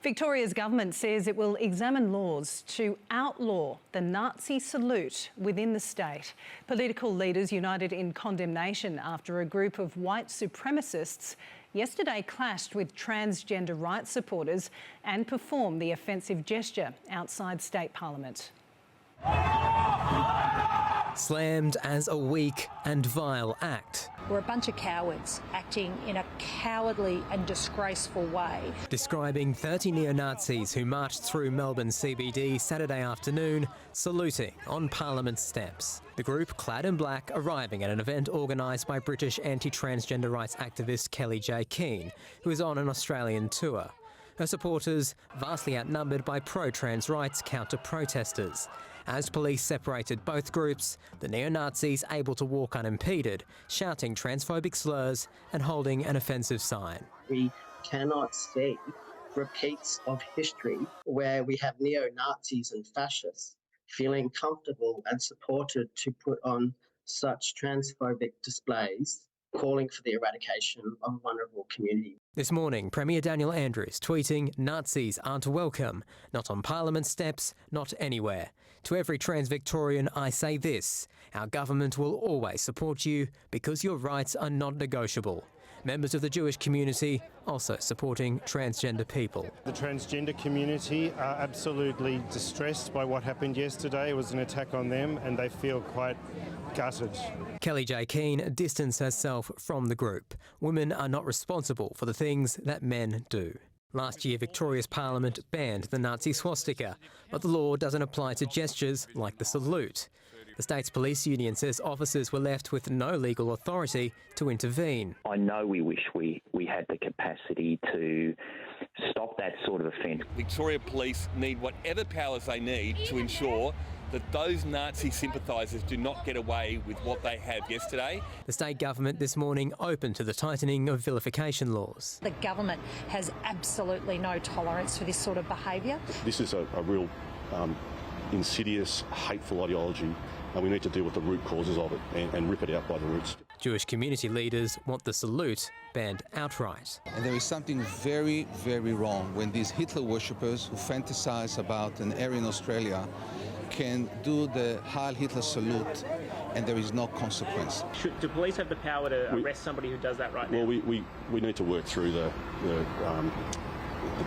Victoria's government says it will examine laws to outlaw the Nazi salute within the state. Political leaders united in condemnation after a group of white supremacists yesterday clashed with transgender rights supporters and performed the offensive gesture outside State Parliament. Slammed as a weak and vile act. We're a bunch of cowards acting in a cowardly and disgraceful way. Describing 30 neo-Nazis who marched through Melbourne CBD Saturday afternoon, saluting on Parliament steps. The group, clad in black, arriving at an event organised by British anti-transgender rights activist Kellie-Jay Keen, who is on an Australian tour. Her supporters vastly outnumbered by pro-trans rights counter-protesters. As police separated both groups, the neo-Nazis able to walk unimpeded, shouting transphobic slurs and holding an offensive sign. We cannot see repeats of history where we have neo-Nazis and fascists feeling comfortable and supported to put on such transphobic displays, calling for the eradication of vulnerable communities. This morning, Premier Daniel Andrews tweeting, "Nazis aren't welcome, not on Parliament steps, not anywhere. To every trans Victorian I say this, our government will always support you because your rights are not negotiable." Members of the Jewish community also supporting transgender people. The transgender community are absolutely distressed by what happened yesterday. It was an attack on them and they feel quite gutted. Kellie-Jay Keen distanced herself from the group. Women are not responsible for the things that men do. Last year, Victoria's Parliament banned the Nazi swastika, but the law doesn't apply to gestures like the salute. The state's police union says officers were left with no legal authority to intervene. I know we wish we had the capacity to stop that sort of offence. Victoria Police need whatever powers they need to ensure that those Nazi sympathisers do not get away with what they have yesterday. The state government this morning open to the tightening of vilification laws. The government has absolutely no tolerance for this sort of behaviour. This is a real insidious, hateful ideology, and we need to deal with the root causes of it and rip it out by the roots. Jewish community leaders want the salute banned outright. And there is something very, very wrong when these Hitler worshippers who fantasize about an area in Australia can do the Heil Hitler salute and there is no consequence. Do police have the power to arrest somebody who does that right now? Well, we need to work through the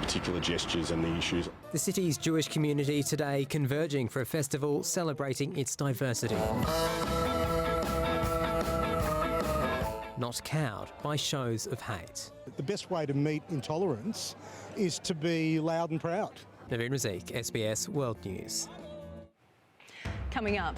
particular gestures and the issues. The city's Jewish community today converging for a festival celebrating its diversity. Not cowed by shows of hate. The best way to meet intolerance is to be loud and proud. Naveen Razik, SBS World News. Coming up.